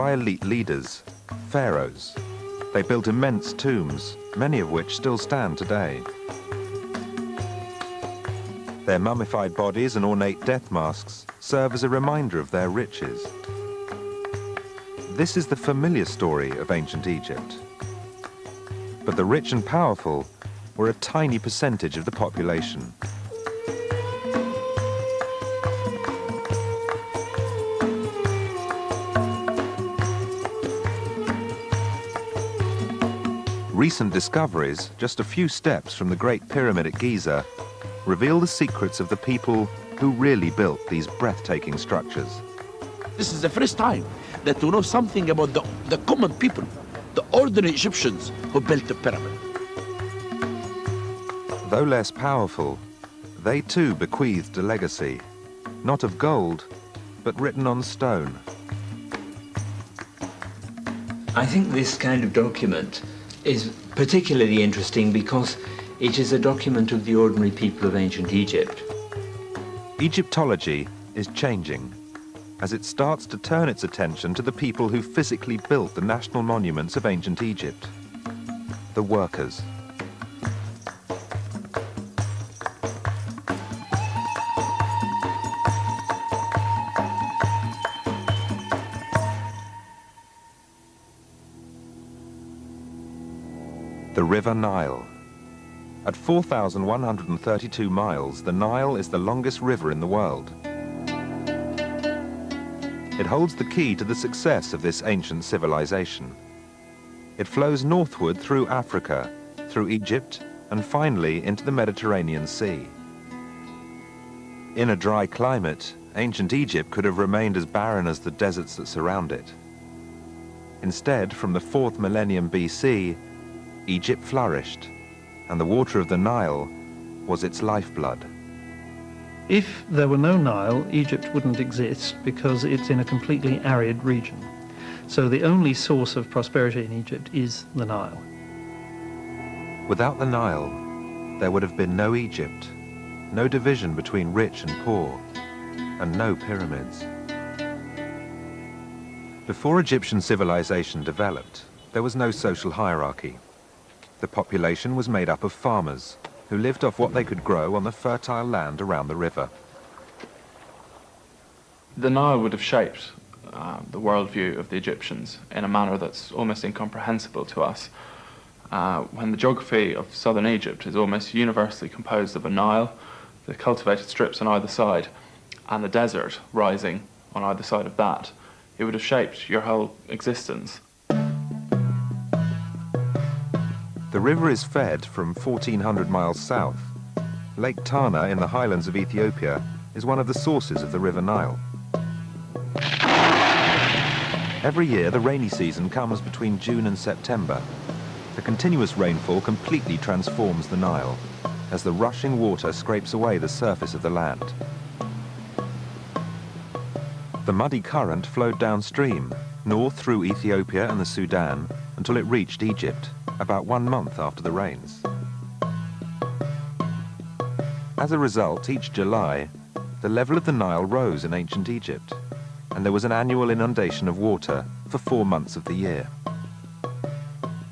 by elite leaders, pharaohs. They built immense tombs, many of which still stand today. Their mummified bodies and ornate death masks serve as a reminder of their riches. This is the familiar story of ancient Egypt. But the rich and powerful were a tiny percentage of the population. Recent discoveries, just a few steps from the Great Pyramid at Giza, reveal the secrets of the people who really built these breathtaking structures. This is the first time that we know something about the common people, the ordinary Egyptians who built the pyramid. Though less powerful, they too bequeathed a legacy, not of gold, but written on stone. I think this kind of document is particularly interesting because it is a document of the ordinary people of ancient Egypt. Egyptology is changing as it starts to turn its attention to the people who physically built the national monuments of ancient Egypt, the workers. The River Nile. At 4,132 miles, the Nile is the longest river in the world. It holds the key to the success of this ancient civilization. It flows northward through Africa, through Egypt, and finally into the Mediterranean Sea. In a dry climate, ancient Egypt could have remained as barren as the deserts that surround it. Instead, from the 4th millennium BC, Egypt flourished, and the water of the Nile was its lifeblood. If there were no Nile, Egypt wouldn't exist because it's in a completely arid region. So the only source of prosperity in Egypt is the Nile. Without the Nile, there would have been no Egypt, no division between rich and poor, and no pyramids. Before Egyptian civilization developed, there was no social hierarchy. The population was made up of farmers who lived off what they could grow on the fertile land around the river. The Nile would have shaped the worldview of the Egyptians in a manner that's almost incomprehensible to us. When the geography of southern Egypt is almost universally composed of a Nile, the cultivated strips on either side, and the desert rising on either side of that, it would have shaped your whole existence. The river is fed from 1,400 miles south. Lake Tana in the highlands of Ethiopia is one of the sources of the River Nile. Every year, the rainy season comes between June and September. The continuous rainfall completely transforms the Nile as the rushing water scrapes away the surface of the land. The muddy current flowed downstream, north through Ethiopia and the Sudan, until it reached Egypt, about 1 month after the rains. As a result, each July, the level of the Nile rose in ancient Egypt, and there was an annual inundation of water for 4 months of the year.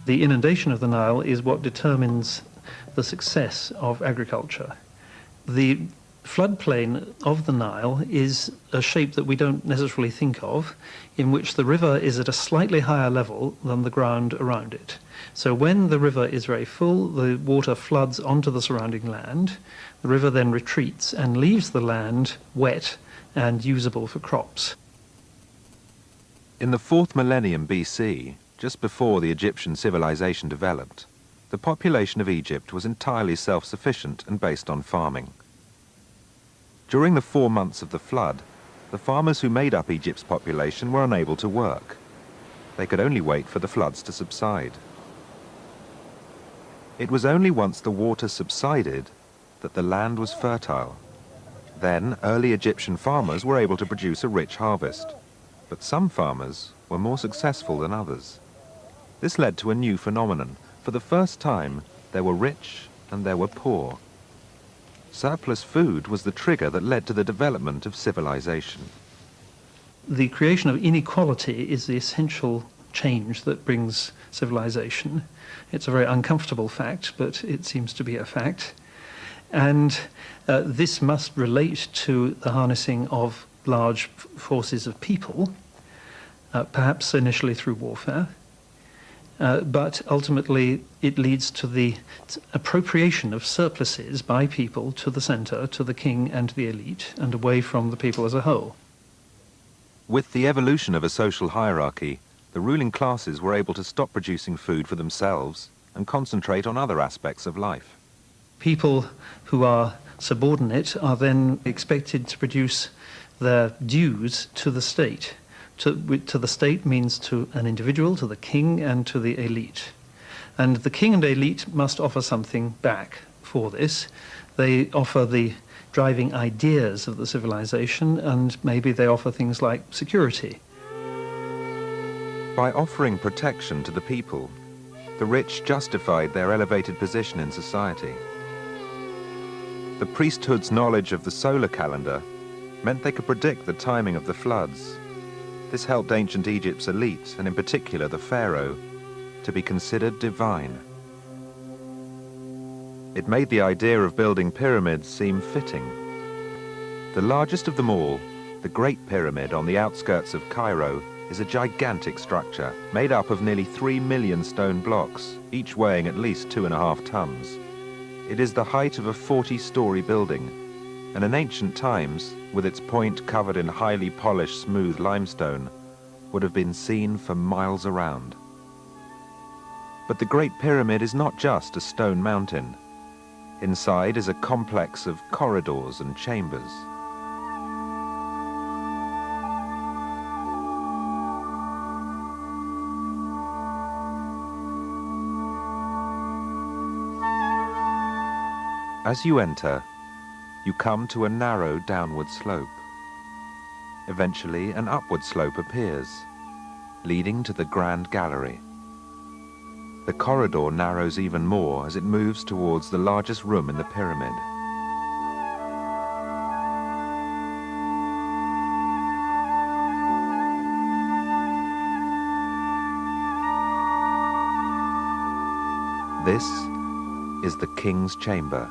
The inundation of the Nile is what determines the success of agriculture. The floodplain of the Nile is a shape that we don't necessarily think of, in which the river is at a slightly higher level than the ground around it. So when the river is very full, the water floods onto the surrounding land. The river then retreats and leaves the land wet and usable for crops. In the 4th millennium BC, just before the Egyptian civilization developed, the population of Egypt was entirely self-sufficient and based on farming. During the 4 months of the flood, the farmers who made up Egypt's population were unable to work. They could only wait for the floods to subside. It was only once the water subsided that the land was fertile. Then, early Egyptian farmers were able to produce a rich harvest. But some farmers were more successful than others. This led to a new phenomenon. For the first time, there were rich and there were poor. Surplus food was the trigger that led to the development of civilization. the creation of inequality is the essential change that brings civilization. It's a very uncomfortable fact, but it seems to be a fact. And this must relate to the harnessing of large forces of people, perhaps initially through warfare, but ultimately it leads to the appropriation of surpluses by people to the center, to the king and the elite, and away from the people as a whole. With the evolution of a social hierarchy, the ruling classes were able to stop producing food for themselves and concentrate on other aspects of life. People who are subordinate are then expected to produce their dues to the state. To the state means to an individual, to the king, and to the elite. And the king and elite must offer something back for this. They offer the driving ideas of the civilization, and maybe they offer things like security. By offering protection to the people, the rich justified their elevated position in society. The priesthood's knowledge of the solar calendar meant they could predict the timing of the floods. This helped ancient Egypt's elite, and in particular the pharaoh, to be considered divine. It made the idea of building pyramids seem fitting. The largest of them all, the Great Pyramid on the outskirts of Cairo, is a gigantic structure made up of nearly 3 million stone blocks, each weighing at least 2.5 tons. It is the height of a 40-story building, and in ancient times, with its point covered in highly polished smooth limestone, would have been seen for miles around. But the Great Pyramid is not just a stone mountain. Inside is a complex of corridors and chambers. As you enter, you come to a narrow downward slope. Eventually, an upward slope appears, leading to the Grand Gallery. The corridor narrows even more as it moves towards the largest room in the pyramid. This is the King's Chamber.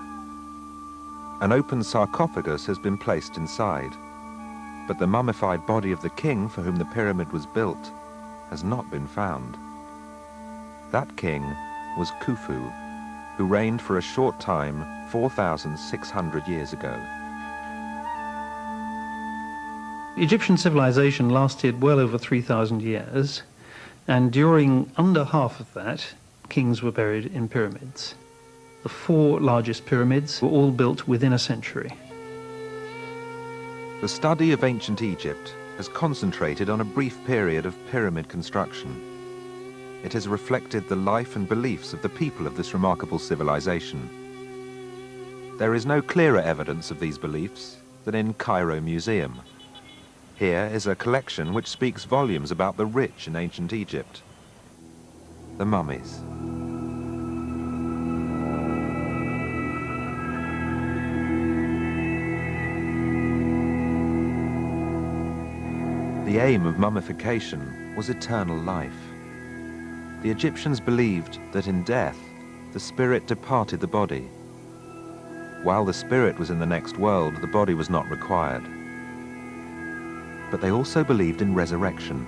An open sarcophagus has been placed inside, but the mummified body of the king for whom the pyramid was built has not been found. That king was Khufu, who reigned for a short time 4,600 years ago. Egyptian civilization lasted well over 3,000 years, and during under half of that, kings were buried in pyramids. The 4 largest pyramids were all built within a century. The study of ancient Egypt has concentrated on a brief period of pyramid construction. It has reflected the life and beliefs of the people of this remarkable civilization. There is no clearer evidence of these beliefs than in Cairo Museum. Here is a collection which speaks volumes about the rich in ancient Egypt: the mummies. The aim of mummification was eternal life. The Egyptians believed that in death, the spirit departed the body. While the spirit was in the next world, the body was not required. But they also believed in resurrection.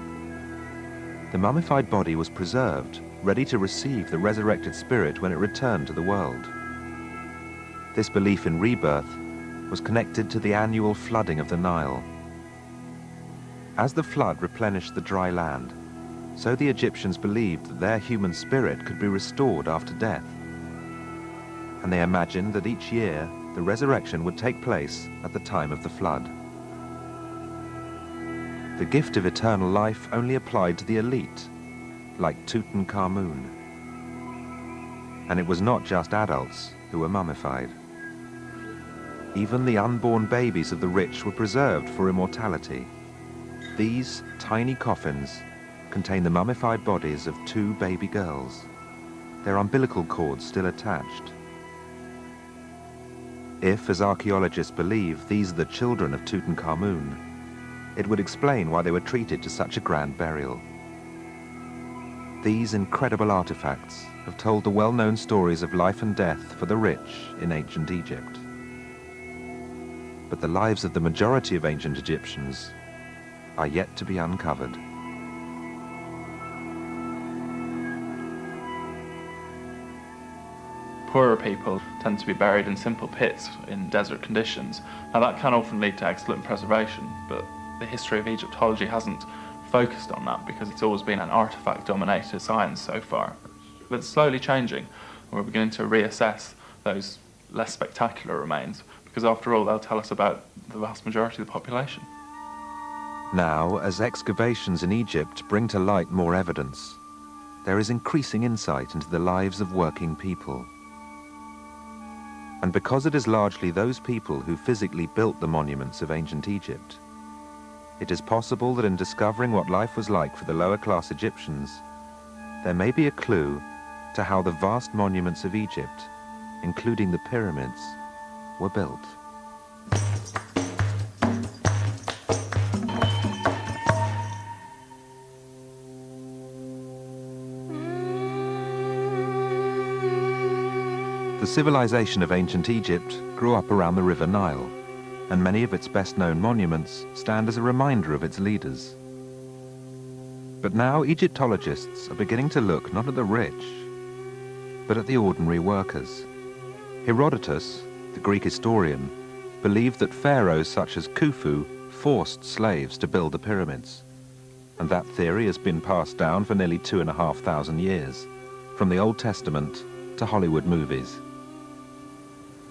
The mummified body was preserved, ready to receive the resurrected spirit when it returned to the world. This belief in rebirth was connected to the annual flooding of the Nile. As the flood replenished the dry land, so the Egyptians believed that their human spirit could be restored after death. And they imagined that each year the resurrection would take place at the time of the flood. The gift of eternal life only applied to the elite, like Tutankhamun. And it was not just adults who were mummified. Even the unborn babies of the rich were preserved for immortality. These tiny coffins contain the mummified bodies of 2 baby girls, their umbilical cords still attached. If, as archaeologists believe, these are the children of Tutankhamun, it would explain why they were treated to such a grand burial. These incredible artifacts have told the well-known stories of life and death for the rich in ancient Egypt. But the lives of the majority of ancient Egyptians are yet to be uncovered. Poorer people tend to be buried in simple pits in desert conditions. Now that can often lead to excellent preservation, but the history of Egyptology hasn't focused on that because it's always been an artifact-dominated science so far. But it's slowly changing, and we're beginning to reassess those less spectacular remains, because after all, they'll tell us about the vast majority of the population. Now, as excavations in Egypt bring to light more evidence, there is increasing insight into the lives of working people. And because it is largely those people who physically built the monuments of ancient Egypt, it is possible that in discovering what life was like for the lower-class Egyptians, there may be a clue to how the vast monuments of Egypt, including the pyramids, were built. The civilization of ancient Egypt grew up around the River Nile, and many of its best-known monuments stand as a reminder of its leaders. But now Egyptologists are beginning to look not at the rich, but at the ordinary workers. Herodotus, the Greek historian, believed that pharaohs such as Khufu forced slaves to build the pyramids, and that theory has been passed down for nearly 2,500 years, from the Old Testament to Hollywood movies.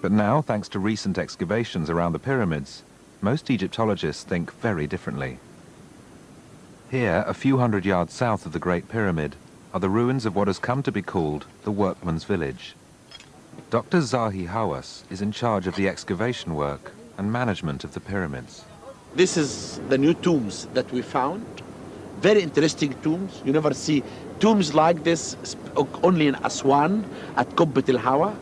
But now, thanks to recent excavations around the pyramids, most Egyptologists think very differently. Here, a few hundred yards south of the Great Pyramid, are the ruins of what has come to be called the Workman's Village. Dr. Zahi Hawass is in charge of the excavation work and management of the pyramids. This is the new tombs that we found. Very interesting tombs. You never see tombs like this only in Aswan at Qubbat al-Hawa.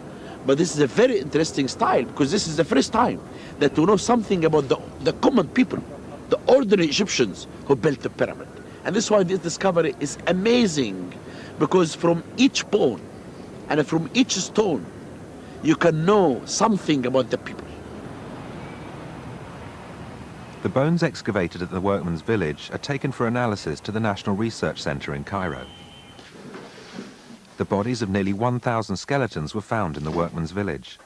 But this is a very interesting style because this is the first time that we know something about the common people, the ordinary Egyptians who built the pyramid. And this is why this discovery is amazing, because from each bone and from each stone, you can know something about the people. The bones excavated at the Workman's Village are taken for analysis to the National Research Center in Cairo. The bodies of nearly 1,000 skeletons were found in the Workman's Village,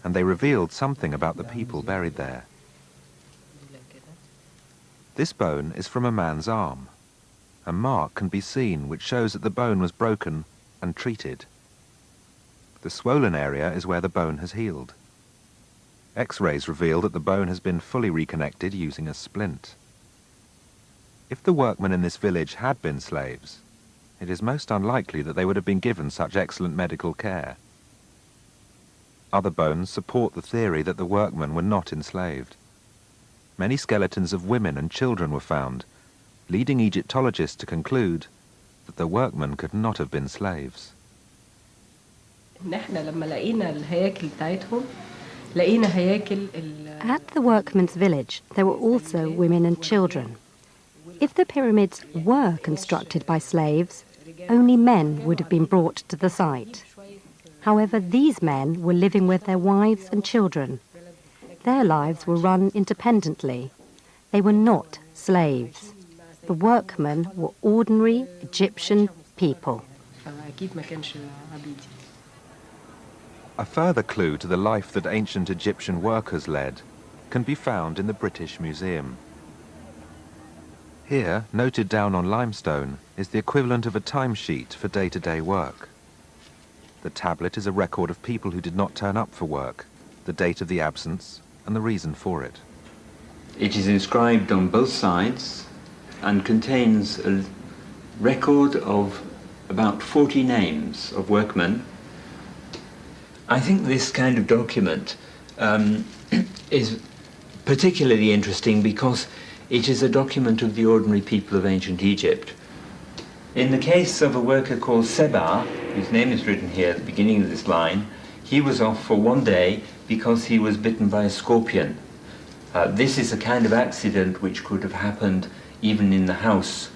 and they revealed something about the people buried there. This bone is from a man's arm. A mark can be seen which shows that the bone was broken and treated. The swollen area is where the bone has healed. X-rays reveal that the bone has been fully reconnected using a splint. If the workmen in this village had been slaves, it is most unlikely that they would have been given such excellent medical care. Other bones support the theory that the workmen were not enslaved. Many skeletons of women and children were found, leading Egyptologists to conclude that the workmen could not have been slaves. At the workmen's village, there were also women and children. If the pyramids were constructed by slaves, only men would have been brought to the site. However, these men were living with their wives and children. Their lives were run independently. They were not slaves. The workmen were ordinary Egyptian people. A further clue to the life that ancient Egyptian workers led can be found in the British Museum. Here, noted down on limestone, is the equivalent of a timesheet for day-to-day work. The tablet is a record of people who did not turn up for work, the date of the absence, and the reason for it. It is inscribed on both sides and contains a record of about 40 names of workmen. I think this kind of document is particularly interesting because it is a document of the ordinary people of ancient Egypt. In the case of a worker called Seba, whose name is written here at the beginning of this line, he was off for one day because he was bitten by a scorpion. This is a kind of accident which could have happened even in the house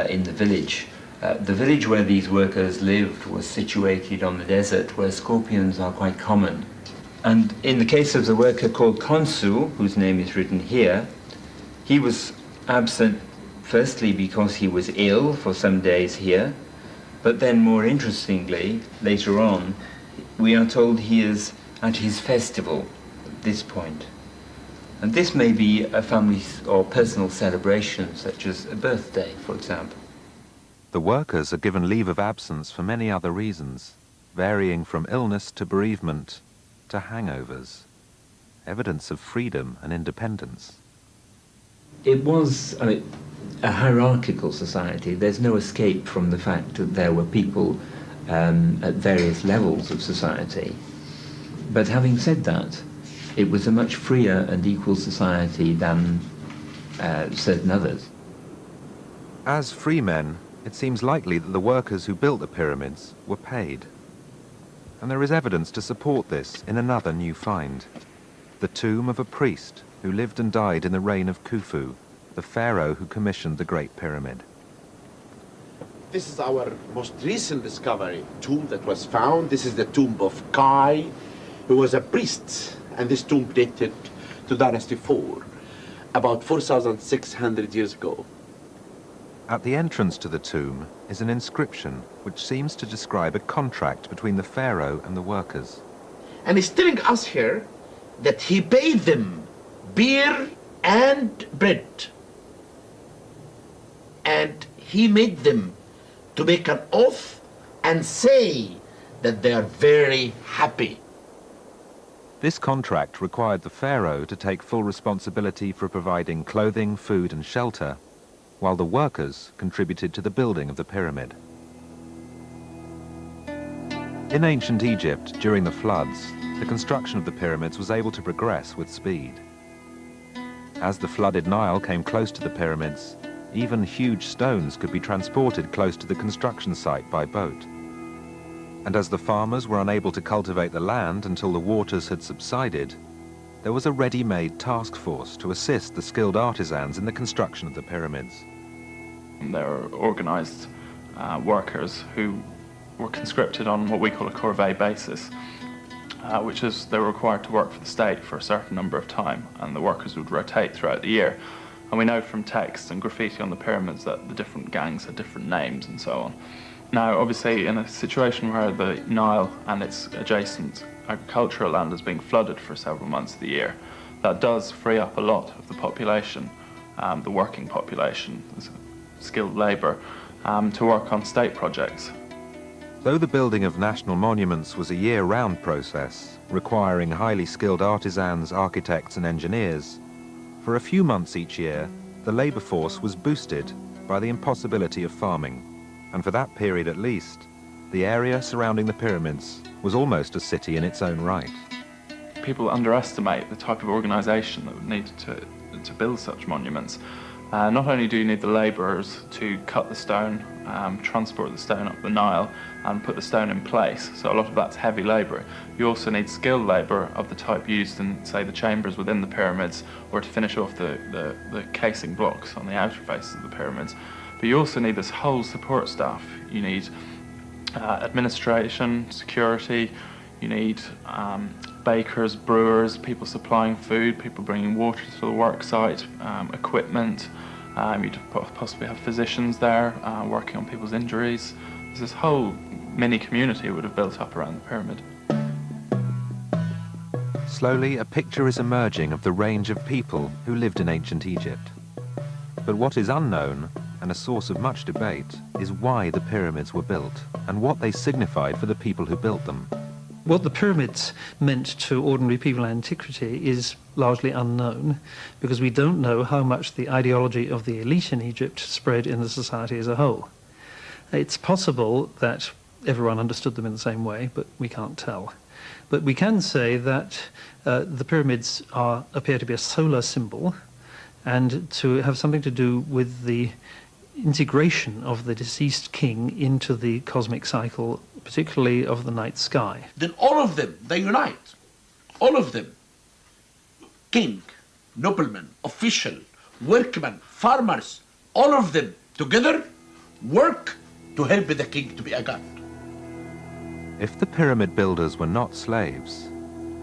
in the village. The village where these workers lived was situated on the desert where scorpions are quite common. And in the case of the worker called Konsu, whose name is written here, he was absent firstly because he was ill for some days here, but then more interestingly, later on, we are told he is at his festival at this point. And this may be a family or personal celebration, such as a birthday, for example. The workers are given leave of absence for many other reasons, varying from illness to bereavement to hangovers, evidence of freedom and independence. It was a hierarchical society. There's no escape from the fact that there were people at various levels of society. But having said that, it was a much freer and equal society than certain others. As free men, it seems likely that the workers who built the pyramids were paid. And there is evidence to support this in another new find, the tomb of a priest who lived and died in the reign of Khufu, the pharaoh who commissioned the Great Pyramid. This is our most recent discovery, tomb that was found. This is the tomb of Kai, who was a priest, and this tomb dated to Dynasty 4, about 4,600 years ago. At the entrance to the tomb is an inscription which seems to describe a contract between the pharaoh and the workers. And he's telling us here that he paid them beer and bread. And he made them to make an oath and say that they are very happy. This contract required the pharaoh to take full responsibility for providing clothing, food and shelter, while the workers contributed to the building of the pyramid. In ancient Egypt, during the floods, the construction of the pyramids was able to progress with speed. As the flooded Nile came close to the pyramids, even huge stones could be transported close to the construction site by boat. And as the farmers were unable to cultivate the land until the waters had subsided, there was a ready-made task force to assist the skilled artisans in the construction of the pyramids. There were organised workers who were conscripted on what we call a corvée basis, which is they were required to work for the state for a certain number of time, and the workers would rotate throughout the year. And we know from text and graffiti on the pyramids that the different gangs had different names and so on. Now, obviously, in a situation where the Nile and its adjacent agricultural land is being flooded for several months of the year, that does free up a lot of the population, the working population, skilled labour, to work on state projects. Though the building of national monuments was a year-round process, requiring highly skilled artisans, architects and engineers, for a few months each year, the labour force was boosted by the impossibility of farming. And for that period at least, the area surrounding the pyramids was almost a city in its own right. People underestimate the type of organisation that would need to build such monuments. Not only do you need the labourers to cut the stone, transport the stone up the Nile and put the stone in place, so a lot of that's heavy labour. You also need skilled labour of the type used in, say, the chambers within the pyramids, or to finish off the casing blocks on the outer faces of the pyramids. But you also need this whole support staff. You need administration, security, you need bakers, brewers, people supplying food, people bringing water to the work site, equipment. You'd possibly have physicians there working on people's injuries. There's this whole mini community would have built up around the pyramid. Slowly, a picture is emerging of the range of people who lived in ancient Egypt. But what is unknown, and a source of much debate, is why the pyramids were built and what they signified for the people who built them. What the pyramids meant to ordinary people in antiquity is largely unknown, because we don't know how much the ideology of the elite in Egypt spread in the society as a whole. It's possible that everyone understood them in the same way, but we can't tell. But we can say that the pyramids appear to be a solar symbol, and to have something to do with the integration of the deceased king into the cosmic cycle, particularly of the night sky. Then all of them, they unite. All of them. King, noblemen, official, workmen, farmers, all of them together work to help the king to be a god. If the pyramid builders were not slaves,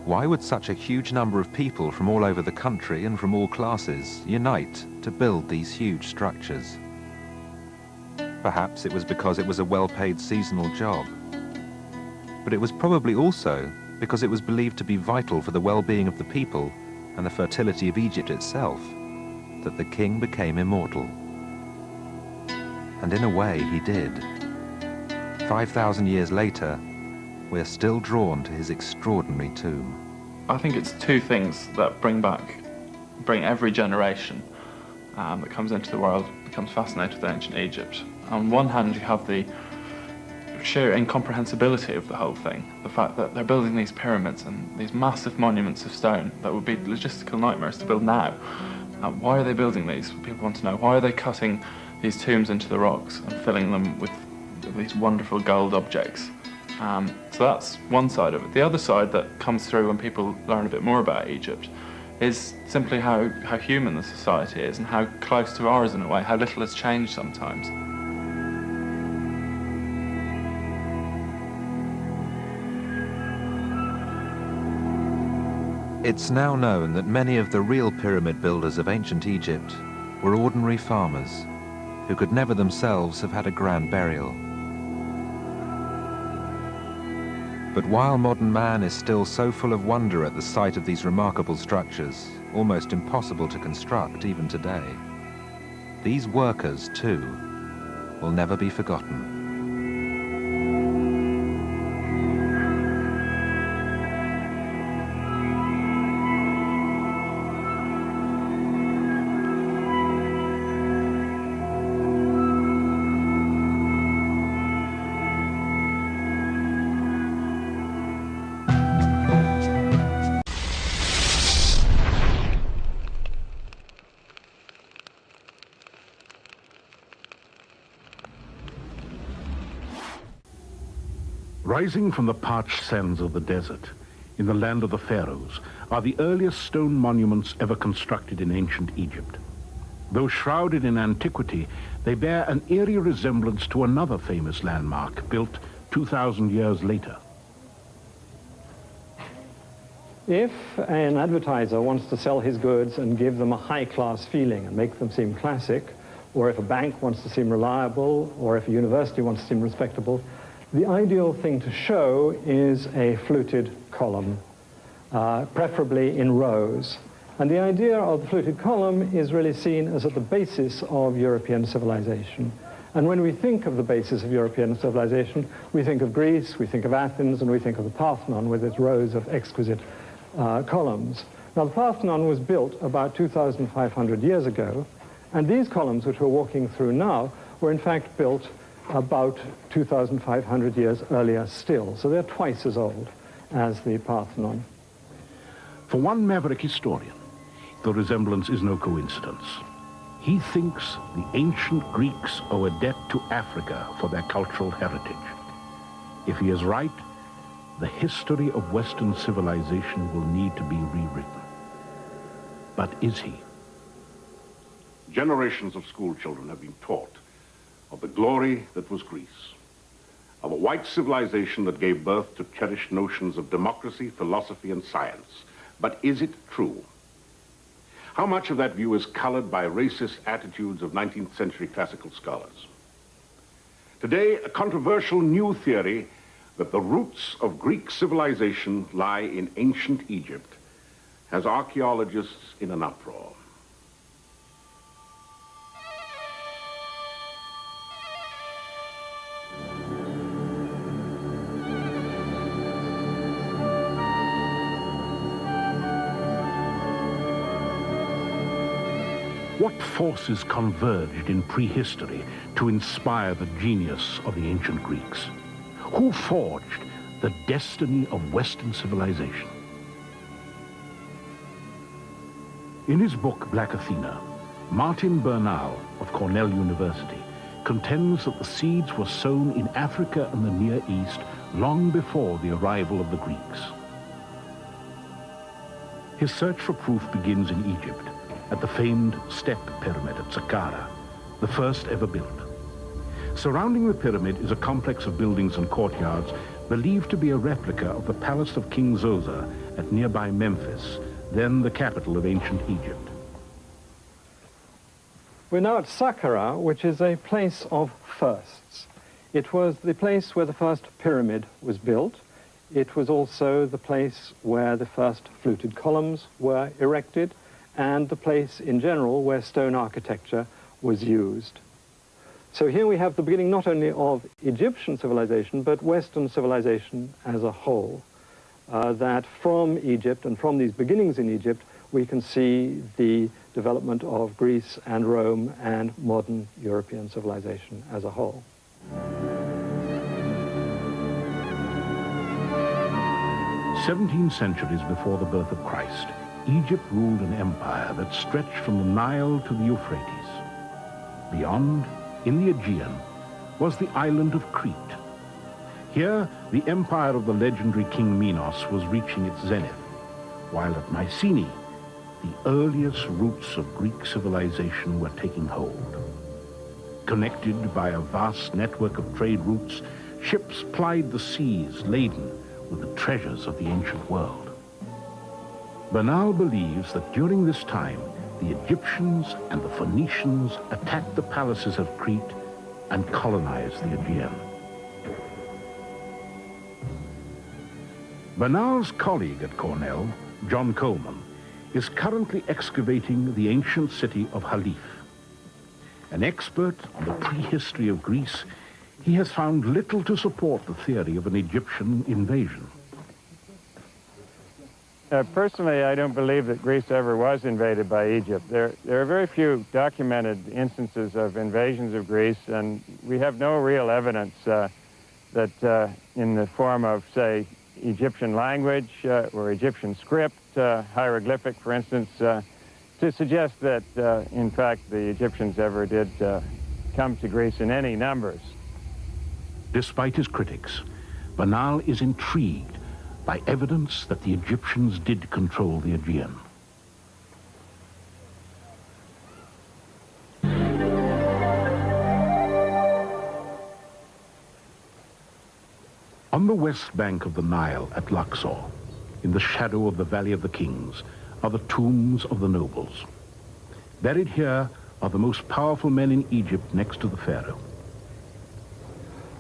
why would such a huge number of people from all over the country and from all classes unite to build these huge structures? Perhaps it was because it was a well-paid seasonal job. But it was probably also because it was believed to be vital for the well-being of the people and the fertility of Egypt itself that the king became immortal. And in a way, he did. 5,000 years later, we're still drawn to his extraordinary tomb. I think it's two things that bring every generation that comes into the world becomes fascinated with ancient Egypt. On one hand, you have the sheer incomprehensibility of the whole thing. The fact that they're building these pyramids and these massive monuments of stone that would be logistical nightmares to build now. Why are they building these? People want to know. Why are they cutting these tombs into the rocks and filling them with these wonderful gold objects? So that's one side of it. The other side that comes through when people learn a bit more about Egypt is simply how human the society is and how close to ours in a way, how little has changed sometimes. It's now known that many of the real pyramid builders of ancient Egypt were ordinary farmers who could never themselves have had a grand burial. But while modern man is still so full of wonder at the sight of these remarkable structures, almost impossible to construct even today, these workers, too, will never be forgotten. Rising from the parched sands of the desert, in the land of the pharaohs, are the earliest stone monuments ever constructed in ancient Egypt. Though shrouded in antiquity, they bear an eerie resemblance to another famous landmark built 2,000 years later. If an advertiser wants to sell his goods and give them a high-class feeling and make them seem classic, or if a bank wants to seem reliable, or if a university wants to seem respectable, the ideal thing to show is a fluted column, preferably in rows. And the idea of the fluted column is really seen as at the basis of European civilization. And when we think of the basis of European civilization, we think of Greece, we think of Athens, and we think of the Parthenon with its rows of exquisite columns. Now, the Parthenon was built about 2,500 years ago, and these columns, which we're walking through now, were in fact built about 2,500 years earlier still. So they're twice as old as the Parthenon. For one maverick historian, the resemblance is no coincidence. He thinks the ancient Greeks owe a debt to Africa for their cultural heritage. If he is right, the history of Western civilization will need to be rewritten. But is he? Generations of school children have been taught of the glory that was Greece, of a white civilization that gave birth to cherished notions of democracy, philosophy, and science. But is it true? How much of that view is colored by racist attitudes of 19th century classical scholars? Today, a controversial new theory that the roots of Greek civilization lie in ancient Egypt has archaeologists in an uproar. What forces converged in prehistory to inspire the genius of the ancient Greeks? Who forged the destiny of Western civilization? In his book, Black Athena, Martin Bernal of Cornell University contends that the seeds were sown in Africa and the Near East long before the arrival of the Greeks. His search for proof begins in Egypt, at the famed Step Pyramid at Saqqara, the first ever built. Surrounding the pyramid is a complex of buildings and courtyards believed to be a replica of the palace of King Zoser at nearby Memphis, then the capital of ancient Egypt. We're now at Saqqara, which is a place of firsts. It was the place where the first pyramid was built. It was also the place where the first fluted columns were erected, and the place in general where stone architecture was used. So here we have the beginning not only of Egyptian civilization, but Western civilization as a whole. That from Egypt and from these beginnings in Egypt, we can see the development of Greece and Rome and modern European civilization as a whole. 17 centuries before the birth of Christ, Egypt ruled an empire that stretched from the Nile to the Euphrates. Beyond, in the Aegean, was the island of Crete. Here, the empire of the legendary King Minos was reaching its zenith, while at Mycenae, the earliest roots of Greek civilization were taking hold. Connected by a vast network of trade routes, ships plied the seas laden with the treasures of the ancient world. Bernal believes that during this time, the Egyptians and the Phoenicians attacked the palaces of Crete and colonized the Aegean. Bernal's colleague at Cornell, John Coleman, is currently excavating the ancient city of Halif. An expert on the prehistory of Greece, he has found little to support the theory of an Egyptian invasion. Personally, I don't believe that Greece ever was invaded by Egypt. There are very few documented instances of invasions of Greece, and we have no real evidence that in the form of, say, Egyptian language or Egyptian script, hieroglyphic, for instance, to suggest that, in fact, the Egyptians ever did come to Greece in any numbers. Despite his critics, Bernal is intrigued by evidence that the Egyptians did control the Aegean. On the west bank of the Nile at Luxor, in the shadow of the Valley of the Kings, are the tombs of the nobles. Buried here are the most powerful men in Egypt next to the pharaoh.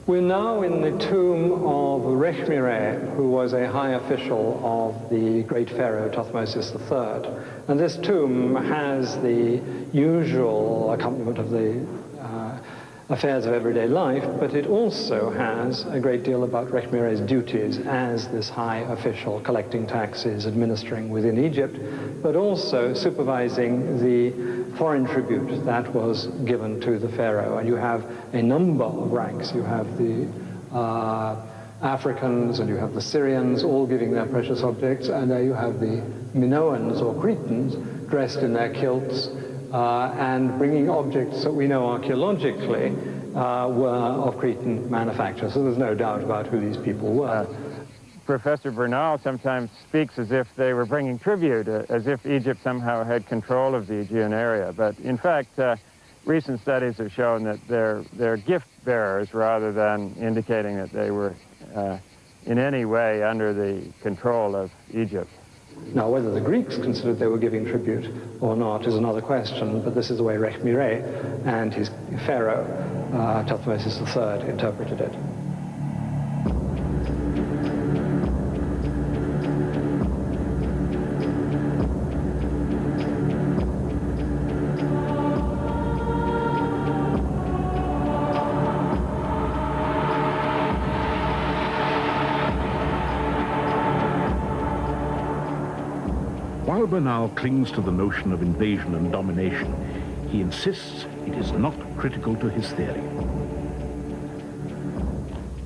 We're now in the tomb of Reshmireh, who was a high official of the great pharaoh Thutmosis III. And this tomb has the usual accompaniment of the affairs of everyday life, but it also has a great deal about Reshmireh's duties as this high official, collecting taxes, administering within Egypt, but also supervising the foreign tribute that was given to the pharaoh. And you have a number of ranks. You have the Africans and you have the Syrians all giving their precious objects, and there you have the Minoans or Cretans dressed in their kilts and bringing objects that we know archaeologically were of Cretan manufacture. So there's no doubt about who these people were. Professor Bernal sometimes speaks as if they were bringing tribute, as if Egypt somehow had control of the Aegean area. But in fact, recent studies have shown that they're gift bearers rather than indicating that they were in any way under the control of Egypt. Now, whether the Greeks considered they were giving tribute or not is another question, but this is the way Reshmireh and his pharaoh, Thutmosis III, interpreted it. While Bernal clings to the notion of invasion and domination, he insists it is not critical to his theory.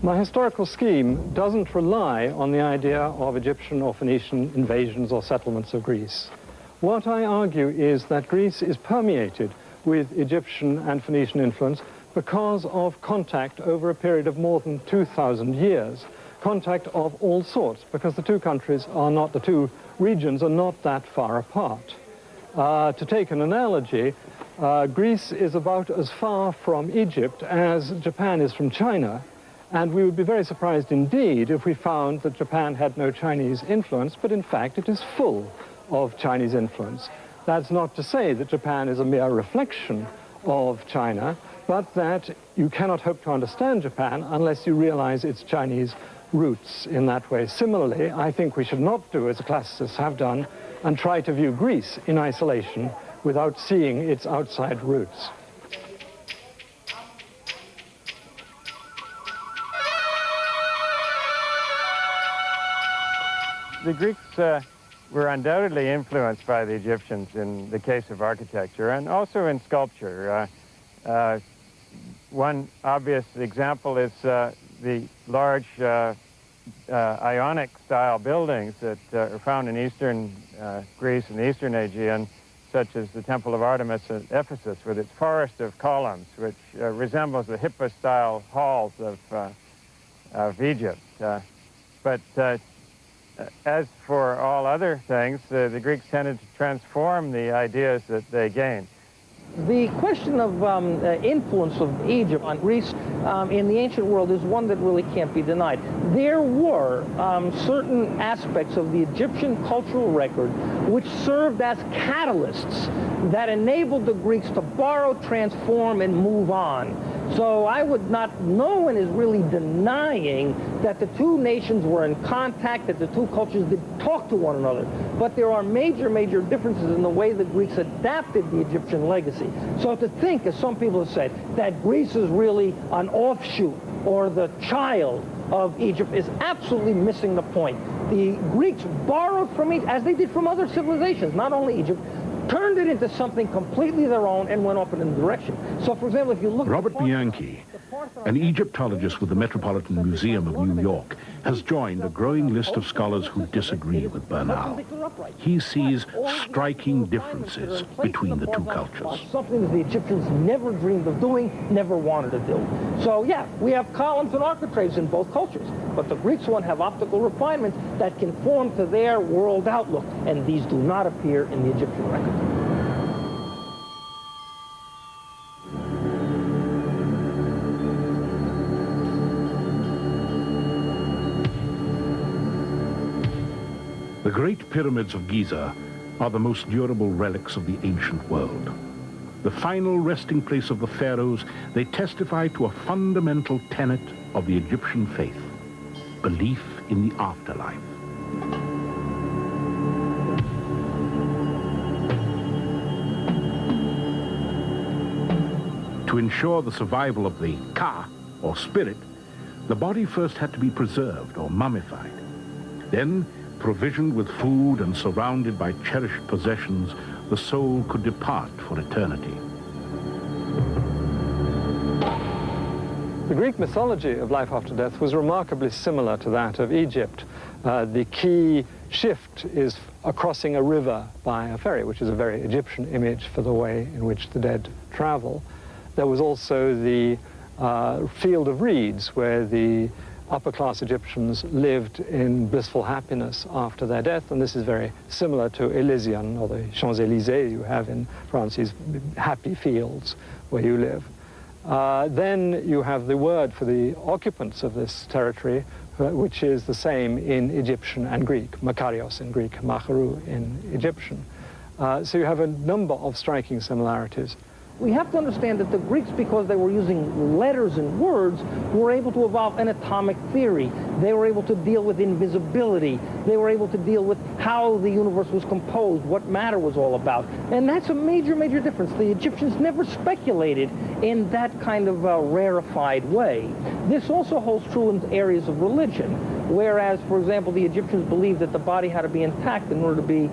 My historical scheme doesn't rely on the idea of Egyptian or Phoenician invasions or settlements of Greece. What I argue is that Greece is permeated with Egyptian and Phoenician influence because of contact over a period of more than 2,000 years. contact of all sorts, because the two countries are not, the two regions are not that far apart. To take an analogy, Greece is about as far from Egypt as Japan is from China, and we would be very surprised indeed if we found that Japan had no Chinese influence, but in fact it is full of Chinese influence. That's not to say that Japan is a mere reflection of China, but that you cannot hope to understand Japan unless you realize its Chinese roots in that way. Similarly, I think we should not do as the classicists have done and try to view Greece in isolation without seeing its outside roots. The Greeks were undoubtedly influenced by the Egyptians in the case of architecture and also in sculpture. One obvious example is the large Ionic-style buildings that are found in eastern Greece and the eastern Aegean, such as the Temple of Artemis at Ephesus, with its forest of columns, which resembles the Hippo-style halls of Egypt. But as for all other things, the Greeks tended to transform the ideas that they gained. The question of influence of Egypt on Greece in the ancient world is one that really can't be denied. There were certain aspects of the Egyptian cultural record which served as catalysts that enabled the Greeks to borrow, transform, and move on. So I would not, no one is really denying that the two nations were in contact, that the two cultures did talk to one another. But there are major, major differences in the way the Greeks adapted the Egyptian legacy. So to think, as some people have said, that Greece is really an offshoot or the child of Egypt is absolutely missing the point. The Greeks borrowed from Egypt, as they did from other civilizations, not only Egypt, turned it into something completely their own and went off in a direction. So, for example, if you look... Robert Bianchi, an Egyptologist with the Metropolitan Museum of New York, has joined a growing list of scholars who disagree with Bernal. He sees striking differences between the two cultures. Something that the Egyptians never dreamed of doing, never wanted to do. So, yeah, we have columns and architraves in both cultures, but the Greeks one have optical refinements that conform to their world outlook, and these do not appear in the Egyptian record. The Great Pyramids of Giza are the most durable relics of the ancient world. The final resting place of the pharaohs, they testify to a fundamental tenet of the Egyptian faith, belief in the afterlife. To ensure the survival of the Ka, or spirit, the body first had to be preserved or mummified. Then, provisioned with food and surrounded by cherished possessions, the soul could depart for eternity. The Greek mythology of life after death was remarkably similar to that of Egypt. The key shift is crossing a river by a ferry, which is a very Egyptian image for the way in which the dead travel. There was also the field of reeds, where the upper-class Egyptians lived in blissful happiness after their death, and this is very similar to Elysian, or the Champs-Élysées you have in France, these happy fields where you live. Then you have the word for the occupants of this territory, which is the same in Egyptian and Greek, Makarios in Greek, Macharu in Egyptian. So you have a number of striking similarities. We have to understand that the Greeks, because they were using letters and words, were able to evolve an atomic theory. They were able to deal with invisibility. They were able to deal with how the universe was composed, what matter was all about. And that's a major, major difference. The Egyptians never speculated in that kind of rarefied way. This also holds true in areas of religion. Whereas, for example, the Egyptians believed that the body had to be intact in order to be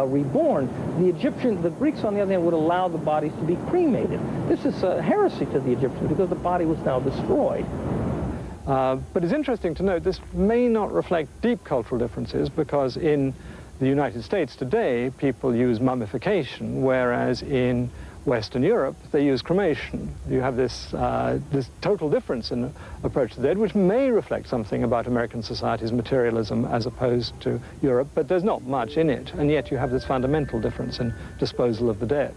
reborn. The Greeks, on the other hand, would allow the bodies to be cremated. This is a heresy to the Egyptians because the body was now destroyed. But it's interesting to note this may not reflect deep cultural differences, because in the United States today, people use mummification, whereas in Western Europe, they use cremation. You have this, this total difference in approach to the dead, which may reflect something about American society's materialism as opposed to Europe, but there's not much in it, and yet you have this fundamental difference in disposal of the dead.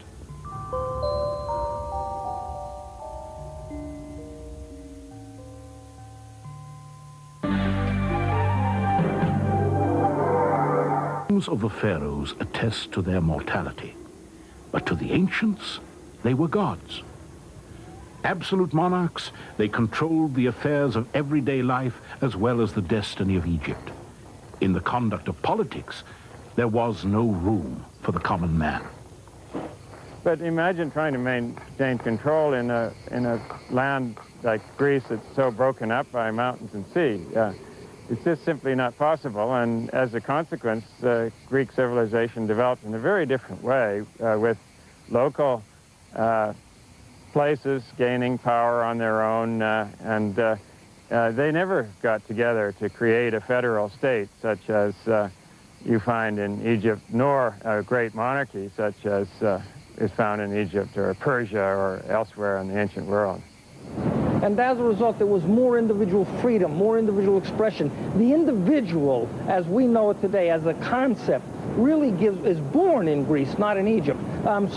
Of the pharaohs attest to their mortality, but to the ancients, they were gods. Absolute monarchs, they controlled the affairs of everyday life as well as the destiny of Egypt. In the conduct of politics, there was no room for the common man. But imagine trying to maintain control in a land like Greece that's so broken up by mountains and sea. It's just simply not possible, and as a consequence, the Greek civilization developed in a very different way, with local places gaining power on their own, and they never got together to create a federal state such as you find in Egypt, nor a great monarchy such as is found in Egypt or Persia or elsewhere in the ancient world. And as a result, there was more individual freedom, more individual expression. The individual, as we know it today, as a concept, really is born in Greece, not in Egypt.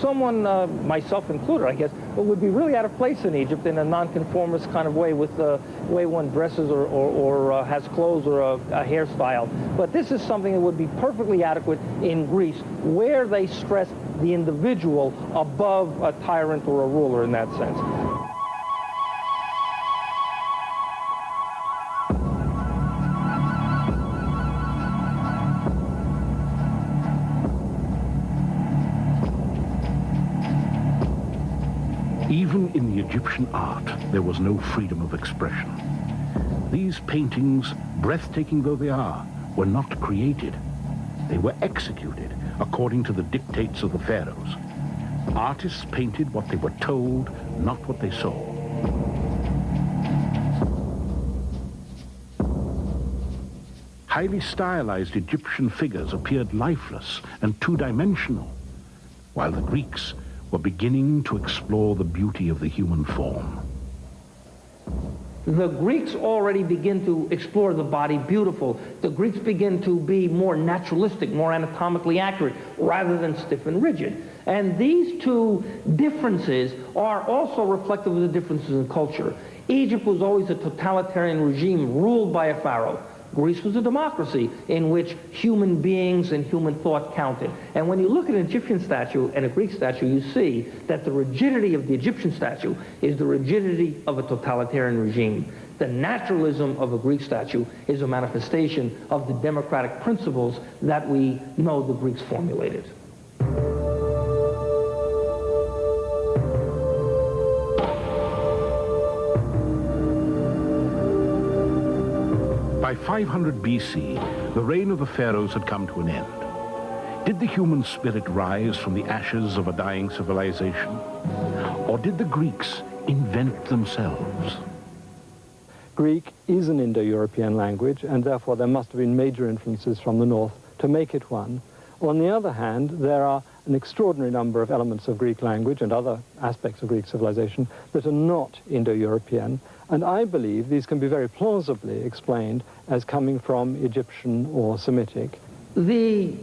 Someone, myself included, I guess, would be really out of place in Egypt in a nonconformist kind of way with the way one dresses or has clothes or a hairstyle. But this is something that would be perfectly adequate in Greece, where they stress the individual above a tyrant or a ruler in that sense. Even in the Egyptian art, there was no freedom of expression. These paintings, breathtaking though they are, were not created. They were executed according to the dictates of the pharaohs. Artists painted what they were told, not what they saw. Highly stylized Egyptian figures appeared lifeless and two-dimensional, while the Greeks were beginning to explore the beauty of the human form. The Greeks already begin to explore the body beautiful. The Greeks begin to be more naturalistic, more anatomically accurate, rather than stiff and rigid. And these two differences are also reflective of the differences in culture. Egypt was always a totalitarian regime ruled by a pharaoh. Greece was a democracy in which human beings and human thought counted. And when you look at an Egyptian statue and a Greek statue, you see that the rigidity of the Egyptian statue is the rigidity of a totalitarian regime. The naturalism of a Greek statue is a manifestation of the democratic principles that we know the Greeks formulated. By 500 BC, the reign of the pharaohs had come to an end. Did the human spirit rise from the ashes of a dying civilization? Or did the Greeks invent themselves? Greek is an Indo-European language, and therefore there must have been major influences from the north to make it one. On the other hand, there are an extraordinary number of elements of Greek language and other aspects of Greek civilization that are not Indo-European, and I believe these can be very plausibly explained as coming from Egyptian or Semitic. The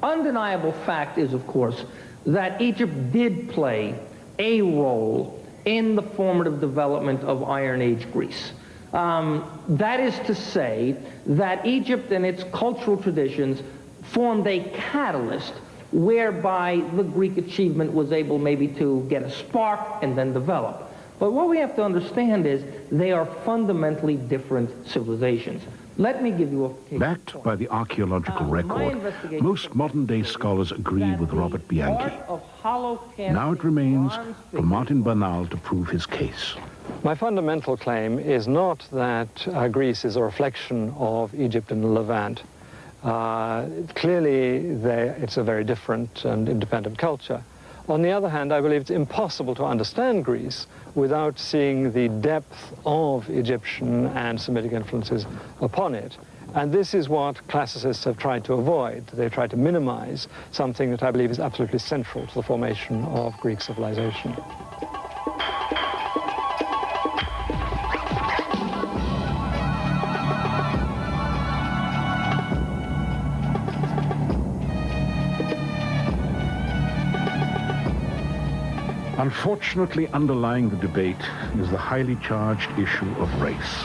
undeniable fact is, of course, that Egypt did play a role in the formative development of Iron Age Greece. That is to say that Egypt and its cultural traditions formed a catalyst whereby the Greek achievement was able maybe to get a spark and then develop. But what we have to understand is they are fundamentally different civilizations. Let me give you a case. Backed by the archaeological record, most modern-day scholars agree with Robert Bianchi. Now it remains for Martin Bernal to prove his case. My fundamental claim is not that Greece is a reflection of Egypt and the Levant. Clearly, it's a very different and independent culture. On the other hand, I believe it's impossible to understand Greece without seeing the depth of Egyptian and Semitic influences upon it. And this is what classicists have tried to avoid. They've tried to minimize something that I believe is absolutely central to the formation of Greek civilization. Unfortunately, underlying the debate is the highly charged issue of race.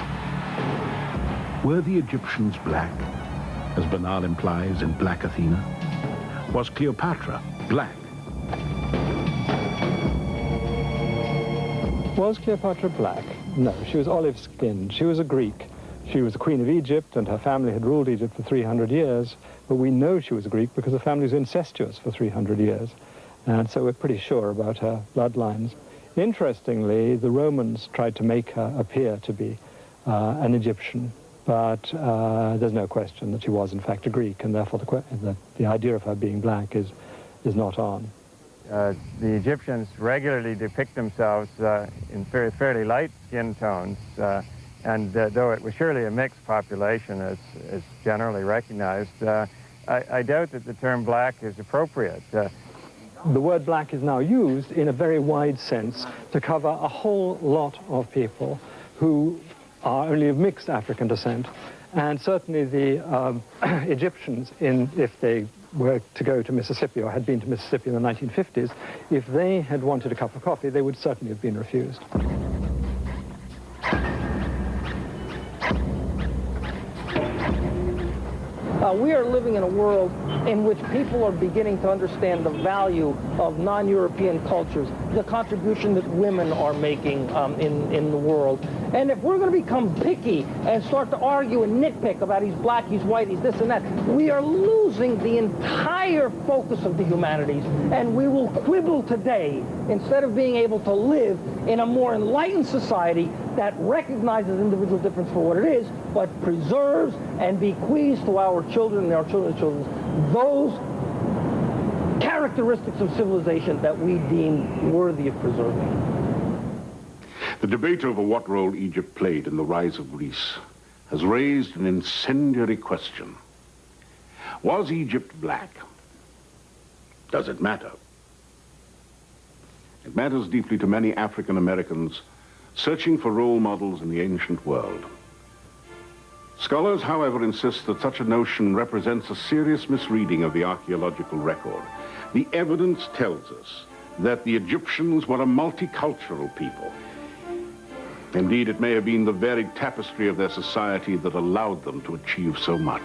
Were the Egyptians black, as Bernal implies in Black Athena? Was Cleopatra black? Was Cleopatra black? No, she was olive-skinned. She was a Greek. She was the Queen of Egypt, and her family had ruled Egypt for 300 years. But we know she was a Greek because the family was incestuous for 300 years. And so we're pretty sure about her bloodlines. Interestingly, the Romans tried to make her appear to be an Egyptian, but there's no question that she was in fact a Greek, and therefore the idea of her being black is not on. The Egyptians regularly depict themselves in fairly light skin tones, and though it was surely a mixed population as generally recognized, I doubt that the term black is appropriate. The word black is now used in a very wide sense to cover a whole lot of people who are only of mixed African descent. And certainly the Egyptians, if they were to go to Mississippi or had been to Mississippi in the 1950s, if they had wanted a cup of coffee, they would certainly have been refused. We are living in a world in which people are beginning to understand the value of non-European cultures, the contribution that women are making in the world. And if we're going to become picky and start to argue and nitpick about he's black, he's white, he's this and that, we are losing the entire focus of the humanities, and we will quibble today instead of being able to live in a more enlightened society that recognizes individual difference for what it is, but preserves and bequeaths to our children and our children's children those characteristics of civilization that we deem worthy of preserving. The debate over what role Egypt played in the rise of Greece has raised an incendiary question. Was Egypt black? Does it matter? It matters deeply to many African Americans searching for role models in the ancient world. Scholars, however, insist that such a notion represents a serious misreading of the archaeological record. The evidence tells us that the Egyptians were a multicultural people. Indeed, it may have been the varied tapestry of their society that allowed them to achieve so much.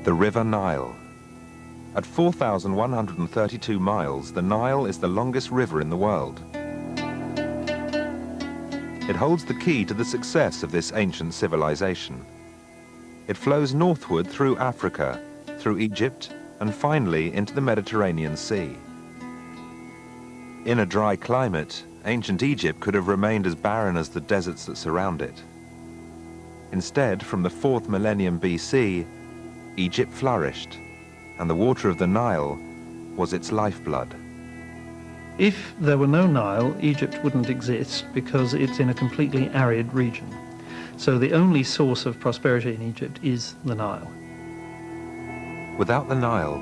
The River Nile. At 4,132 miles, the Nile is the longest river in the world. It holds the key to the success of this ancient civilization. It flows northward through Africa, through Egypt, and finally into the Mediterranean Sea. In a dry climate, ancient Egypt could have remained as barren as the deserts that surround it. Instead, from the 4th millennium BC, Egypt flourished, and the water of the Nile was its lifeblood. If there were no Nile, Egypt wouldn't exist because it's in a completely arid region. So the only source of prosperity in Egypt is the Nile. Without the Nile,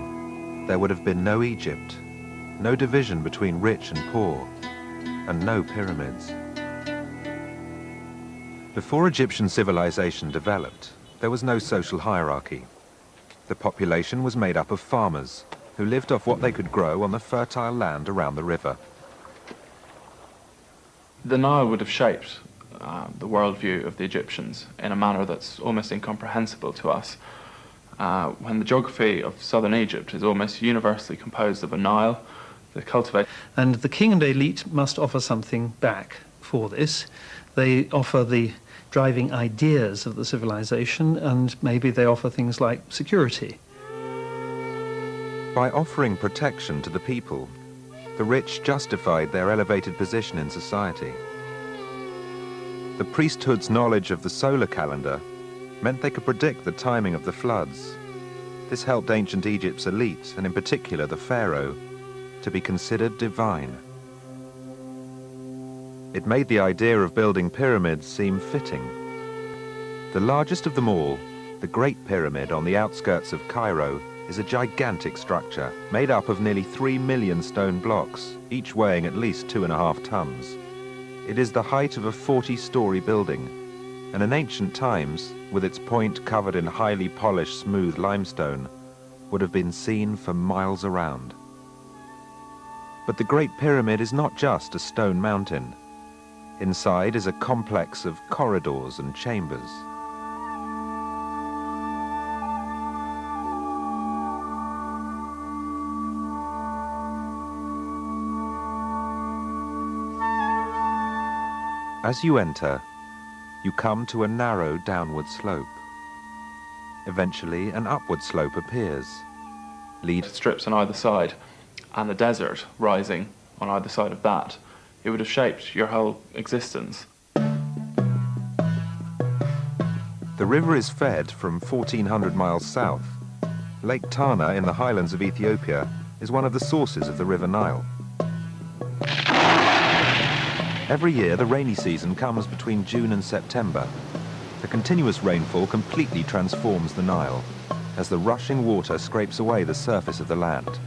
there would have been no Egypt, no division between rich and poor, and no pyramids. Before Egyptian civilization developed, there was no social hierarchy. The population was made up of farmers who lived off what they could grow on the fertile land around the river. The Nile would have shaped the worldview of the Egyptians in a manner that's almost incomprehensible to us, when the geography of southern Egypt is almost universally composed of a Nile, the cultivation. And the king and elite must offer something back for this. They offer the driving ideas of the civilization, and maybe they offer things like security. By offering protection to the people, the rich justified their elevated position in society. The priesthood's knowledge of the solar calendar meant they could predict the timing of the floods. This helped ancient Egypt's elite, and in particular the pharaoh, to be considered divine. It made the idea of building pyramids seem fitting. The largest of them all, the Great Pyramid on the outskirts of Cairo, is a gigantic structure made up of nearly 3 million stone blocks, each weighing at least 2.5 tons. It is the height of a 40-story building, and in ancient times, with its point covered in highly polished smooth limestone, would have been seen for miles around. But the Great Pyramid is not just a stone mountain. Inside is a complex of corridors and chambers. As you enter, you come to a narrow downward slope. Eventually, an upward slope appears. Strips on either side, and the desert rising on either side of that. It would have shaped your whole existence. The river is fed from 1,400 miles south. Lake Tana in the highlands of Ethiopia is one of the sources of the River Nile. Every year, the rainy season comes between June and September. The continuous rainfall completely transforms the Nile as the rushing water scrapes away the surface of the land.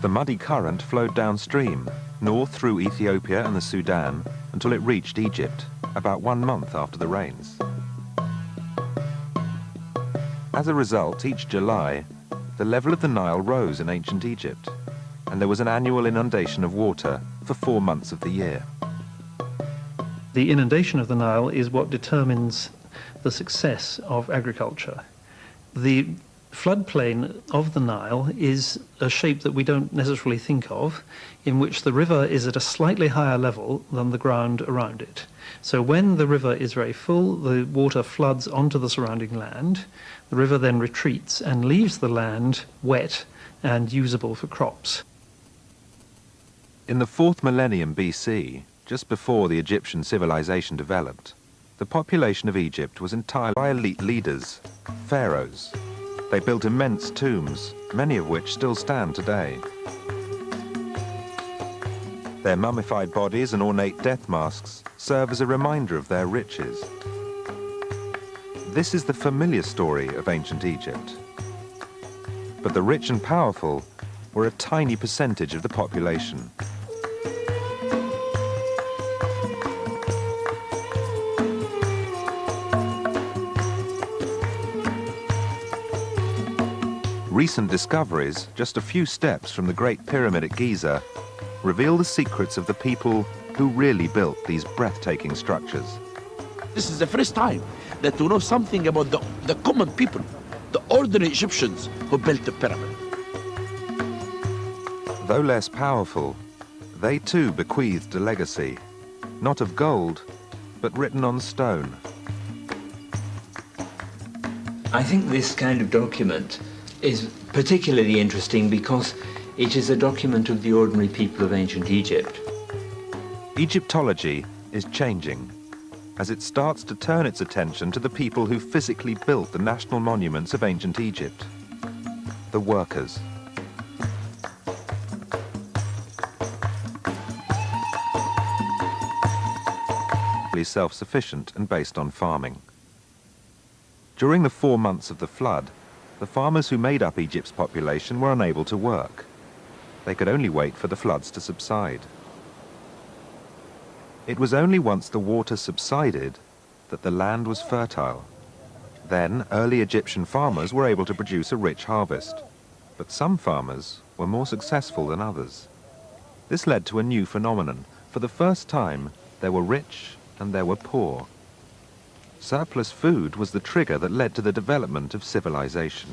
The muddy current flowed downstream, north through Ethiopia and the Sudan, until it reached Egypt, about 1 month after the rains. As a result, each July, the level of the Nile rose in ancient Egypt, and there was an annual inundation of water for 4 months of the year. The inundation of the Nile is what determines the success of agriculture. The floodplain of the Nile is a shape that we don't necessarily think of, in which the river is at a slightly higher level than the ground around it. So when the river is very full, the water floods onto the surrounding land. The river then retreats and leaves the land wet and usable for crops. In the 4th millennium BC, just before the Egyptian civilization developed, the population of Egypt was entirely by elite leaders, pharaohs. They built immense tombs, many of which still stand today. Their mummified bodies and ornate death masks serve as a reminder of their riches. This is the familiar story of ancient Egypt. But the rich and powerful were a tiny percentage of the population. Recent discoveries, just a few steps from the Great Pyramid at Giza, reveal the secrets of the people who really built these breathtaking structures. This is the first time that we know something about the common people, the ordinary Egyptians who built the pyramid. Though less powerful, they too bequeathed a legacy, not of gold, but written on stone. I think this kind of document is particularly interesting because it is a document of the ordinary people of ancient Egypt. Egyptology is changing as it starts to turn its attention to the people who physically built the national monuments of ancient Egypt, the workers. Self-sufficient and based on farming. During the 4 months of the flood, the farmers who made up Egypt's population were unable to work. They could only wait for the floods to subside. It was only once the water subsided that the land was fertile. Then early Egyptian farmers were able to produce a rich harvest, but some farmers were more successful than others. This led to a new phenomenon. For the first time, there were rich and there were poor. Surplus food was the trigger that led to the development of civilization.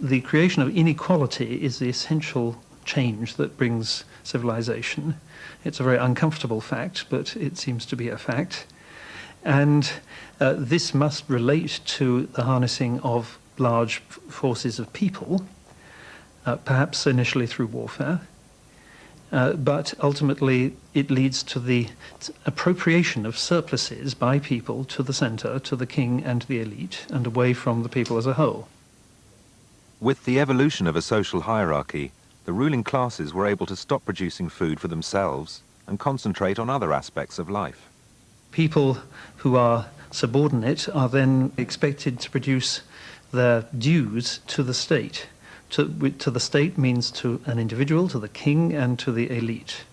The creation of inequality is the essential change that brings civilization. It's a very uncomfortable fact, but it seems to be a fact. And this must relate to the harnessing of large forces of people, perhaps initially through warfare. but ultimately it leads to the appropriation of surpluses by people to the center, to the king and the elite, and away from the people as a whole. With the evolution of a social hierarchy, the ruling classes were able to stop producing food for themselves and concentrate on other aspects of life. People who are subordinate are then expected to produce their dues to the state. To the state means to an individual, to the king, and to the elite.